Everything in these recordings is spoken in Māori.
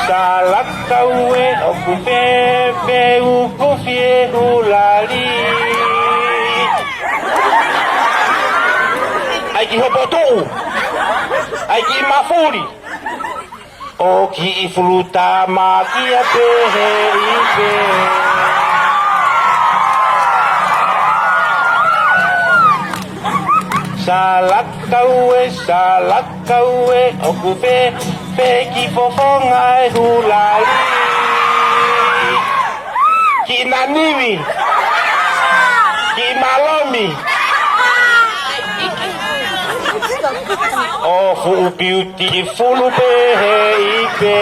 salakaue, oku pepe uku fie hulali. Aiki hopotou, aiki mafuri, oki ifuluta makia pehe ipe. Salakaue, oku pepe ki fofonga e hulali. Ki naniwi, ki malomi. Oh, full beautiful baby.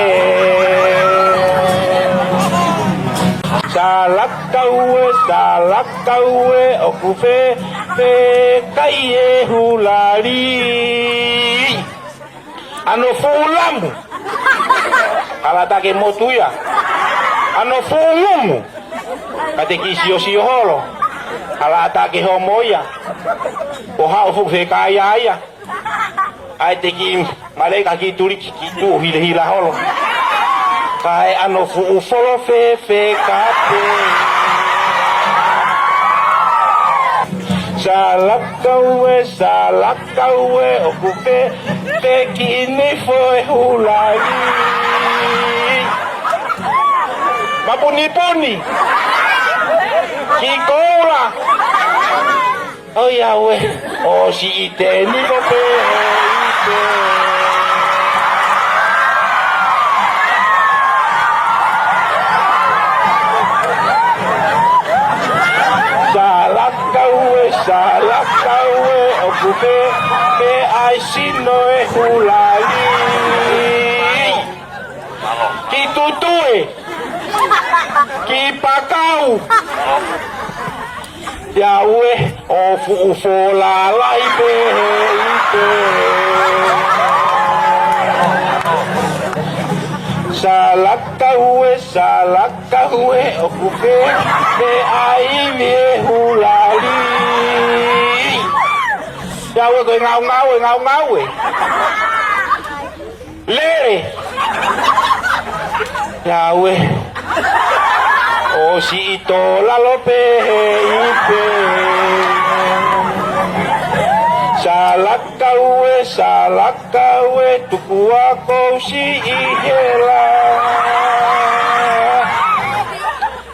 Salakaue, oku pe kai e hulari. Ano fulamu, ala take motuya. Ano fulumu, kate kisio si holo. Ala take homoya. Oha ofu fe kaya ya. Ai te ki maleka ki turi ki tu hila holo. Kai ano fu folo fe kate. Salakaue, oku pe ki ni foi hulari. Mapuni, ki kola. Oh Yahweh, oh si ite ni ko pe ite. Salakaue, oku pe ai sino e hulali. Ki tutue, ki pakau. Yahweh, ofu la laipe ite. Salakaue, oku pe ai vie hulali. Yahweh, koe ngaue. Lere. Yahweh. O si ito lalope ipe. Salakaue, tukuhau si ihela.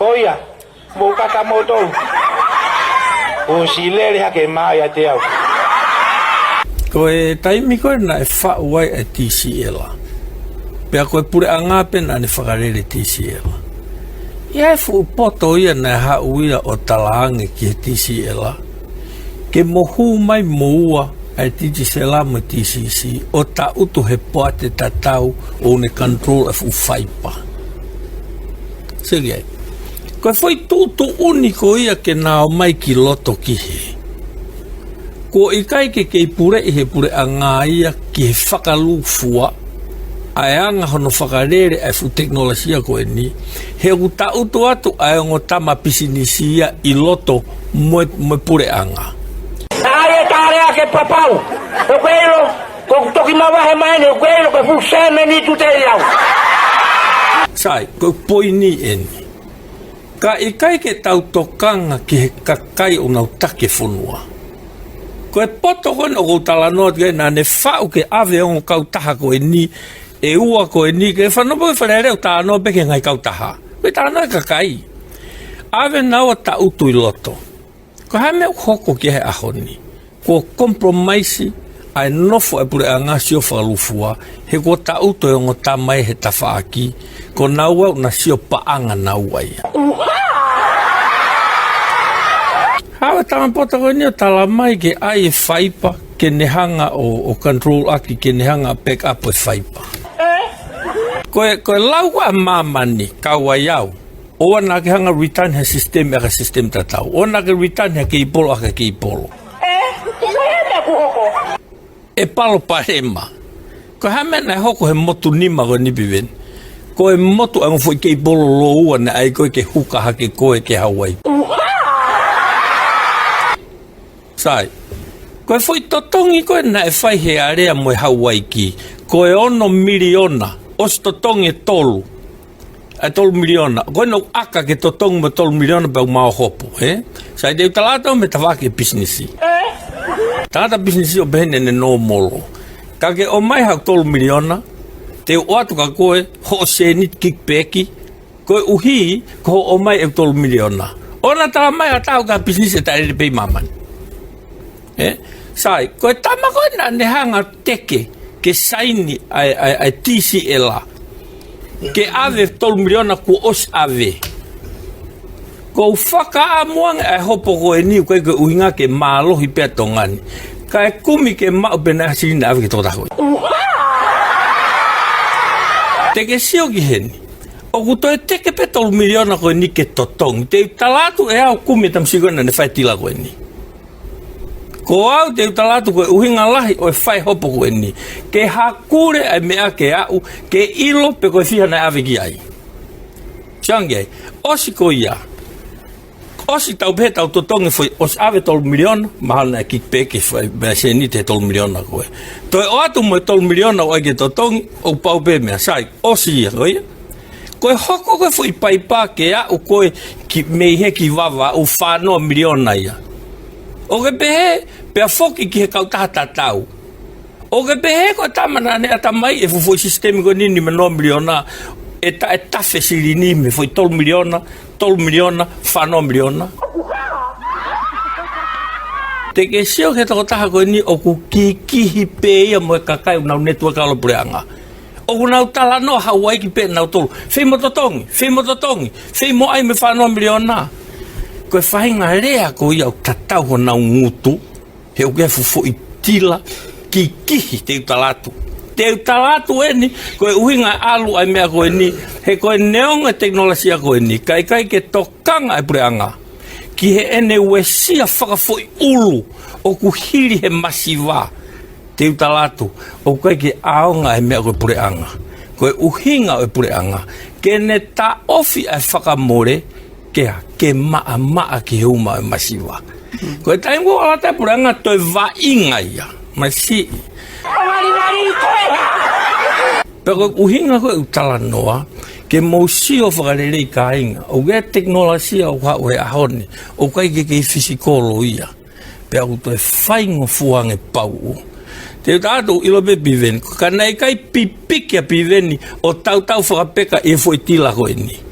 Oia, buka kamoto. O si lere hake mai te au. Koe taimi koe na e whauai e TCL. Pea koe pure angape na ne whakarere TCL. Ia e fu poto ia na hauira o talaange ki he TCL. Ke mohu mai moua ai TCL mo TCC o ta utu he poate tatau o ne control e fu whaipa. Siri ai. Koe foi tūtu uniko ia ke nao mai ki loto ki he. Ko i kai ke kei pure i he pure a ngāia ki he whakalufua ai anga hono whakarere ai fu teknolosia ko e ni he uta utu atu ai ongo tama pisinisia i loto moe pure anga. Ai e tarea ke papau, o kwelo, ko toki mawahe maene, o kwelo ke fu seme ni tu te iau. Sai, ko poi ni eni. Ka i kai ke tau tokanga ki he kakai o nau take Fonua. Ko e poto koe no kou talanoa tia na ne whau ke ave o kau taha ko e ni, e ua ko e ni, ke whanopo e whanere o talanoa peke ngai kau taha. Koe talanoa e kakai. Ave naua ta utu i loto. Ko hae mea hoko ki he ahoni. Ko kompromaisi ai nofo e pure a ngasio whakalufua, he ko ta utu e ongo tamai he tawhaaki, ko naua na sio paanga naua ia. Hawa tamapota koe ni o tala mai ke ai e whaipa ke ne hanga o control aki ke ne hanga back up e whaipa. Koe lau a mamani kaua iau. Oa na ke hanga return he system e ka system tatau. Oa na ke return he ke ipolo a ke ipolo. E palo parema. Koe hame na hoko he motu nima koe nipiwen. Koe motu ango fo ke ipolo lo ua na ai koe ke huka hake koe ke Hawaii. Sai, Koe foi totongi koe na e whai he area mo e Hawaiki. Koe ono miliona, os totongi e tolu. E tolu miliona. Koe no aka ke totongi mo tolu miliona pe umao hopo, Sai te utalata me tawake businessi. Tata businessi o behene ne no molo. Kake o mai hau tolu miliona, te uatu ka koe ho senit kikpeki, koe uhi ko o mai e tolu miliona. Ona tala mai atau ka business e taere pei mamani. Sai, koe tama koe na ne hanga teke ke saini ai TCL ke ave tolu miliona ku os ave. Ko faka'aau'anga ai hopo koe ni koe ke uhinga ke malohi pea tongani. Kai kumi ke mao pena sini ave ke tota koe. Teke sio ki heni. O kutoe teke pe tolu miliona koe ni ke totongi. Te talatu e au kumi tamsikona ne whai tila koe ni. Ko au te utalatu koe uhinga lahi o e whai hopo koe ni. Ke hakure ai mea ke au, ke ilo pe koe whiha na ave ki ai. Siangi ai, osi ko ia. Osi tau pe tau totongi foi os ave tolu miliona, mahal na kikpeke foi mea se ni te tolu miliona koe. Toi o atu mo tolu miliona o ege totongi, o pau pe mea sai, osi ia koe ia. Koe hoko koe foi paipa ke au koe ki meihe ki wawa o whanoa miliona ia. O ke pehe, pea foki ki he kautata tau. O ke pehe koe tamana ne atamai e fufoi sistemi koe nini me 9 miliona, e tafe siri ni me foi 12 miliona, whanoa miliona. Te ke sio ke toko taha koe ni o ku kihi pe ia mo e kakai unau netua ka alopureanga. O ku nau tala no Hawaiiki pe nau tolu. Whei mo totongi, whei mo ai me whanoa miliona. Koe whainga rea ko ia o tatau ho nau ngutu, he uke fufu i tila ki kihi te utalatu. Te utalatu eni, koe uhinga alu ai mea koe ni, he koe neonga teknolosia koe ni, kai ke tokanga e pureanga. Ki he ene wesia whakafoi ulu, o ku hiri he masiwa, te utalatu, o kai ke aonga e mea koe pureanga. Koe uhinga e pureanga, ke ne ta ofi ai whakamore, ke maa ki heuma e masiwa. Koe taingo ala te pureanga toi va inga ia, masi. Pero uhinga koe utala noa, kemou sio fklelei ka inga, o ge teknolosia o hau he ahoni, o kai ke fisikolo ia, pea o toi whaingo fuange pau. Te tātou ilo pe piveni, kana e kai pipiki a piveni, o tau whakapeka e foi tila koe ni.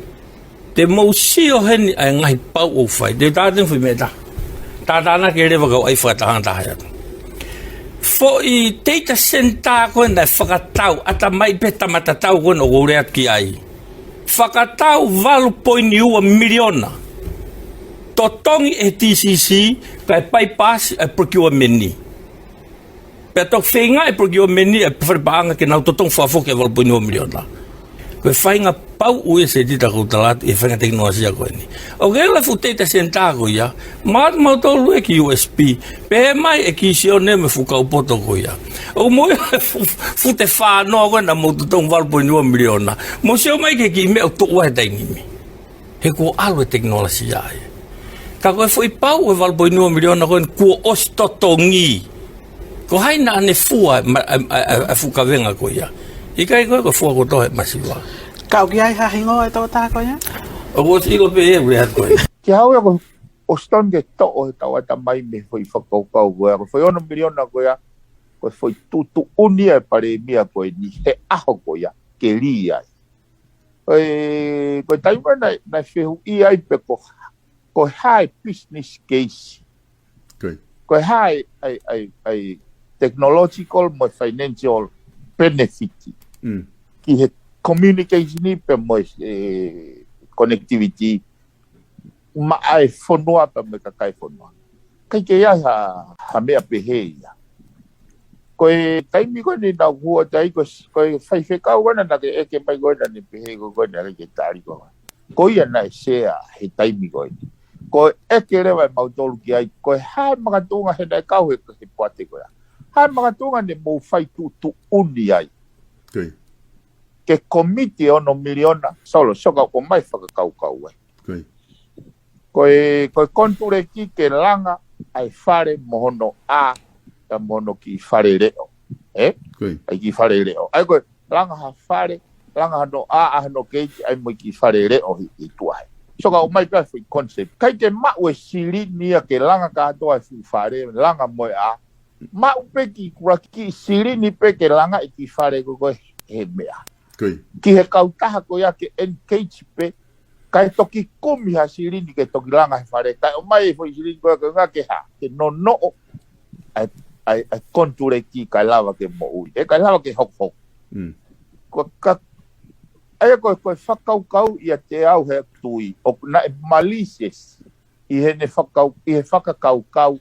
Te mou sio heni ai ngahi pau o whai, te tātou whi meta. Tātāna ke rewa kau ai whakatahanga tahaya. Fo i teita senta koe nai whakatau, ata mai pe tamatatau koe no goureat ki ai. Whakatau 2.2 miliona. Totongi e TCC, kai pai pasi e procurement ni. Pea tok whenga e procurement ni e wharipaanga ke nau totong whafoke 2.2 miliona. Koe whainga pau ue se tita koutalatu e whainga teknolosia koe ni. O kela fu teita senta koe ia, maat mautolu e ki USP, pehe mai e ki sio ne me fukau poto koe ia. O moe fu te whanoa koe na maututong 2.2 miliona, mo sio mai ke ki me o toa he tainimi. He ko alu e teknolosia e. Ka koe fui pau e 2.2 miliona koe kua os totongi. Ko haina ane fua e fukawenga koe ia. Ika koe ko fua ko tohe masiwa. Kau ki ai hahingo e tau tā koe ia? O ko ilo pe e ure hat koe. Ki hau e ko o stonge to'o e tau ata mai me foi whakaukau koe. Ko foi 1 miliona koe ia. Ko foi tutu unia e pare mia koe ni he aho koe ia. Ke li ai. Koe taima na whehu i ai pe ko hai business case. Ko hai ai technological mo financial benefit. Ki he communication ni pe mo connectivity ma ai Fonua pe me kakai Fonua. Kai ke ia ha mea pehe ia. Koe taimi koe ni nau hua tai koe whaiwhekau wana na ke eke mai koe na ni pehe koe na ke tari koe. Koe ia na e sea he taimi koe ni. Koe eke rewa e mautolu ki ai. Koe hae makatunga he nai kau he puate koe. Hae makatunga ne mou whai tu uni ai. Ke komiti ono miliona solo soka o mai whakakau ai. Koe konture ki ke langa ai whare mohono a mono ki whare reo. Ai ki whare reo. Ai koe, langa ha whare, langa no a no keiti, ai mo ki whare reo i tuahe. So ka o mai pia fui concept. Kai te mau e sirini a ke langa ka atoa fui whare, langa moe a. Mau pe ki kura ki sirini pe ke langa i ki whare koe he mea. Ki he kautaha koe a ke engage pe, kai toki kumi ha sirini ke toki langa he whare. Kai o mai e fui sirini koe ngā ke ha, ke no ai konture ki kai lava ke mo ui. E kai lava ke hok. Ai koe whakaukau ia te au he tui. O na e malicious i he whakakaukau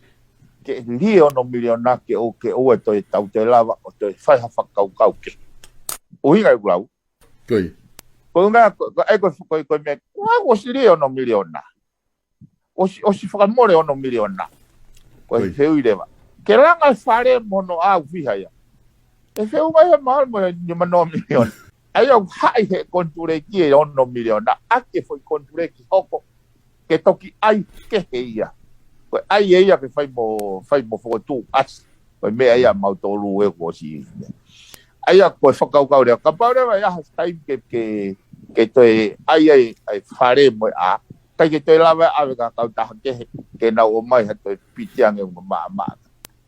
ke lia ono miliona ke o e toi tau te lava o toi whaiha whakaukau ke. O hinga i kurau. Koe ngā, ai koe me, o si lia ono miliona. O si whakamore ono miliona. Koe whiu i rewa. Ke langa whare mono au whihaia. E whiu mai e mahal mo ni mano miliona. Ai au hai he konture ki e ono miliona. Ake foi konture ki hoko. Ke toki ai ke heia. Koe ai eia ke whai mo whakatu as. Koe mea ia mautolu e ko si. Ai a koe whakaukau rea. Ka pau rewa ia has time ke toi ai whare mo a. Kai ke toi lawa awe ka kautaha ke nau o mai ha toi pitiange o maa.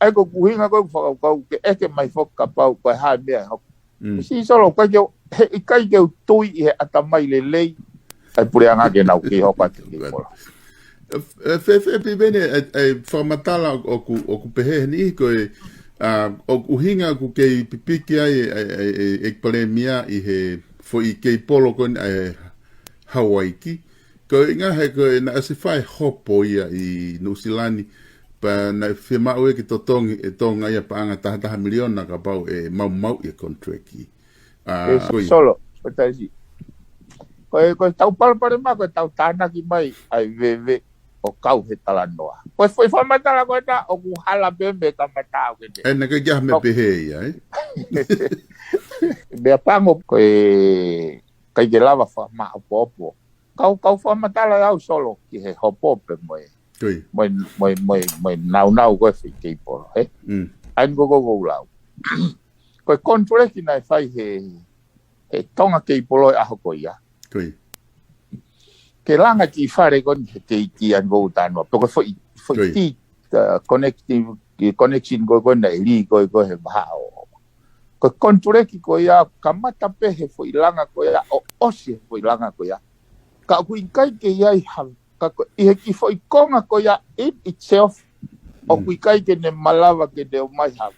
Ai ko kuhinga koe whakaukau ke eke mai whakapau koe hae mea hoko. Si solo kai ke tui i he atamai lelei ai pureanga ke nau ki hoka te ki kola. Fe bene whamatala o ku pehe ni koe o uhinga ku kei pipiki ai e pale mia i he fo i kei polo koe Hawaiki. Koe ngahe koe na ase whae hopo ia i Nusilani pa na whimau e ki totongi e Tonga ia paanga taha miliona ka pau e mau i kontraki. Solo, koe taisi. Koe tau palapare ma, koe tau tānaki mai ai vewe o kau he talanoa. Koe foi whamatala koe ta o ku hala pembe ka matao ke te. E na kai kia me pehe ia, Mea pango koe kai ke lava whama opo. Kau whamatala au solo ki he hopope moe. Moi nau koe whi kei poro, he? Ain go lau. Koe konture ki nai whai he tonga kei polo e aho koe ia. Ke langa ki whare koni he te iti an go utanua. Poko whai ti connection koe koe nei li koe he maha o. Koe konture ki koe ia kamata pehe whai langa koe ia o osi whai langa koe ia. Ka kui kai ke iai hau. I he ki whai konga ko ia in itself o kui kai ke ne malawa ke ne o mai hau.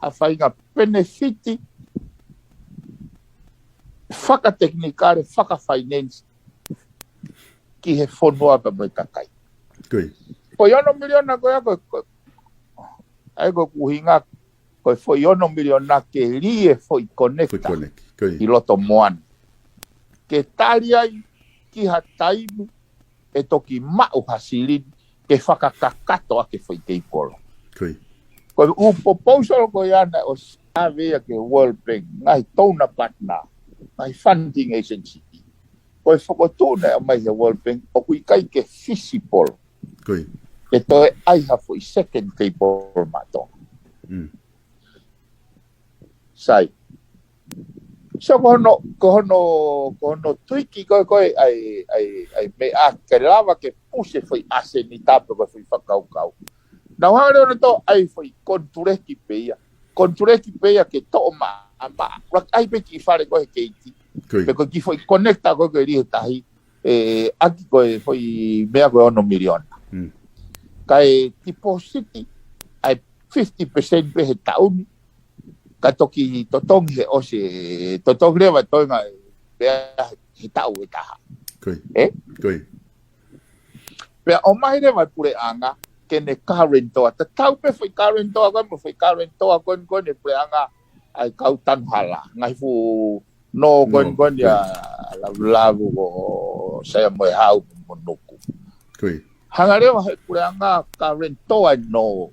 Ha whai ngā benefiti whakateknikare, whakafinance ki he Fonua pa mai kakai. Ko iono miliona ko ia ai ko kuhinga ko foi iono miliona ke lie foi connecta i loto moan. Ke taliai ki ha taimu e toki mau hasirin ke whakakakato ake whai kei polo. Koe u proposal ko iana o savea ke World Bank, ngai tona partner, ngai funding agency. Koe whakotuna o mai he World Bank, o kui kai ke fisi polo. E toe ai ha whai second kei polo matonga. Sai. So kono tuiki koe ai me a ke lava ke puse foi ase ni tapo ko foi whakaukau. Nau hangare ono to ai foi kontureki peia ke to ma ai pe ki whare koe keiti. Pe koe ki foi connecta koe koe rihe tahi aki koe foi mea koe ono miliona. Kai depositi ai 50% pe he tauni. Ka toki totongi he ose, totongi rewa toenga he tau e taha. Pea o mai rewa pure anga, ke ne karentoa. Ta tau pe whai karentoa koe, mo whai karentoa koe ne pure anga ai kau tanhala. Ngai fu no koe ya lavu o saya moe hau mo nuku. Hanga rewa he pure anga karentoa no.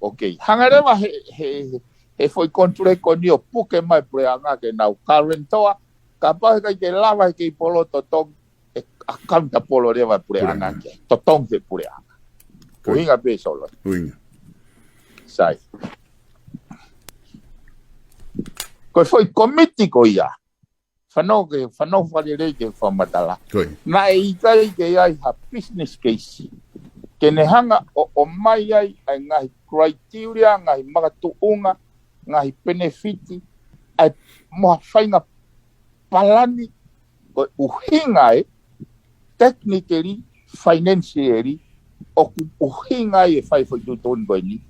Ok, hanga rewa he foi konture koni o puke mai pureanga ke nau karentoa ka pahe kai ke lava ke polo totong e akanta polo rewa pureanga ke totong te pureanga uinga pe solo sai. Ko foi komiti ko ia. Fanongo fklelei ke fkmatala. Na e kai ke ai ha business case. Ke ne hanga o mai ai ngahi criteria, ngahi makatu'unga, ngahi benefiti, ai moha whainga palani ko uhinga e technically, financially, o uhinga e whai foi totonu koe ni,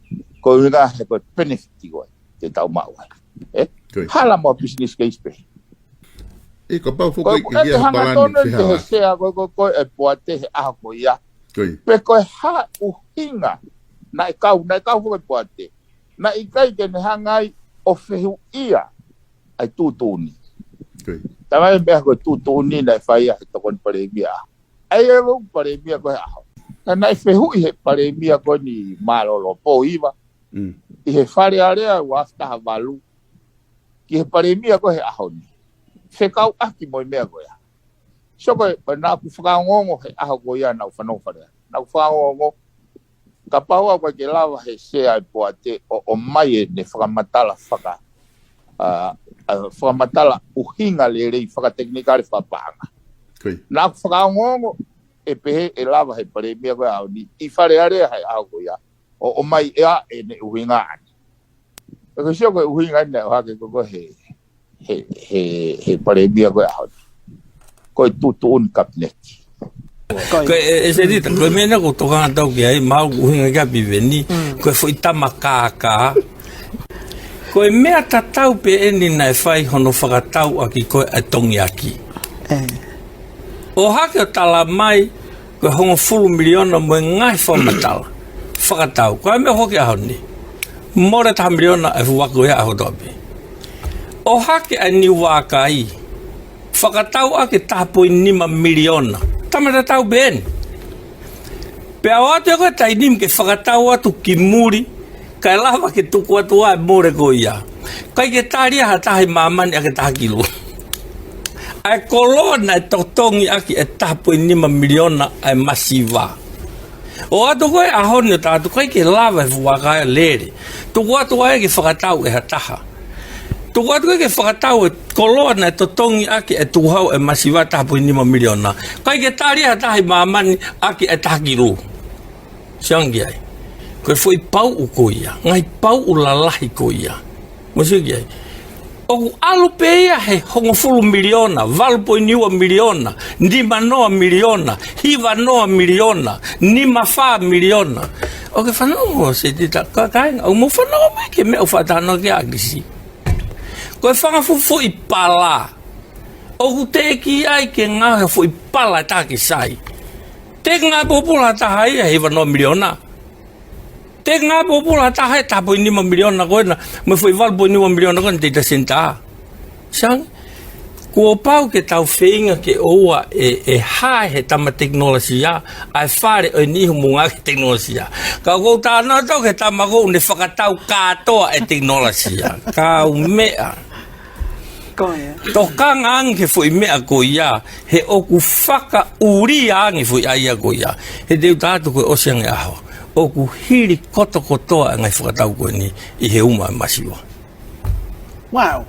ko inga he koe benefiti koe, te tau mau ai. Hala mo business case pe. Iko pau fuko i ia palani te he sea koe e poate he aha koe ia. Pe koe ha uhinga na i kau fuko e poate. Na i kai ke ne hangai o whehu ia ai tūtūni. Tamai mea koe tūtūni na i whai he tokon paremia. Ai e rung paremia koe aho. Na i whehu i he paremia koe ni malolo po iwa. I he whare area u aftaha walu. Ki he paremia koe he aho ni. Whekau aki moi mea koe. So koe nā ku whakaongongo he aho koe ia nau whanau wharea. Nau whakaongongo ka paua koe ke lawa he sea i poate o mai e ne whakamatala whakamatala uhinga lerei whakateknikare whapanga. Nā ku whakaongongo e pehe e lawa he paremia koe aho ni. I whare area he aho koe ia. O mai ea e ne uhinga ani. Koe sio koe uhinga ani o hake koe he paremia koe aho. Koe tutuun kapneti. Koe e se dita, koe mena ko tokanga tau ki ai, mau uhinga kia piveni, koe fo itama kākā. Koe mea tatau pe eni nai whai hono whakatau aki koe ai tongi aki. O hake o tala mai, koe hongo 10 miliona moe ngai whamatala. Whakatau, koe mea hoki aho ni. More ta miliona e fuwako ea aho topi. O hake ai ni wakai, whakatau ake tāpoi 5 miliona. Tamata tau ben. Pe awate koe tai nim ke whakatau atu ki muri, kai lawa ke tuku atu ai more ko ia. Kai ke tāria ha tahi mamani ake tahakilo. Ai kolona e totongi aki e tāpoi 5 miliona ai masiva. O atu koe ahoni o tātu, kai ke lawa e fuwakai lere. Tuku atu ai ke whakatau e hataha. Tuku atu ke whakatau e koloana e totongi aki e tukuhau e masiwa tāpoi 5 miliona. Kai ke tāria tahi mamani aki e takiru. Siangi ai. Koe foi pau u koia. Ngai pau u lalahi koia. Musiki ai. Oku alu peia he hongo 10 miliona, 2.9 miliona, 5 miliona, hiva 9 miliona, 5 miliona. Oke fanongo se tita kakainga. O mo fanongo mai ke mea ufatano ke agrisi. Koe fakafufuu i pala. O te ki ai ke ngahe fu i pala taki sai. Te ngā popula tahai e hiva 9 miliona. Te ngā popula tahai tāpoi 5 miliona koena. Me fu i 2.9 miliona koena te ta senta. Sang, kua pau ke tau whenga ke oua e hae he tama teknolosia. Ai whare o nihu munga ke teknolosia. Kau kou tāna tau ke tama kou ne whakatau kātoa e teknolosia. Kau mea. Tokanga ange foi mea ko ia, he oku whakauri ange foi aia ko ia. He deu tātu koe oseange aho. Oku hiri koto kotoa ngai whakatau koe ni i he uma e masiwa. Wow.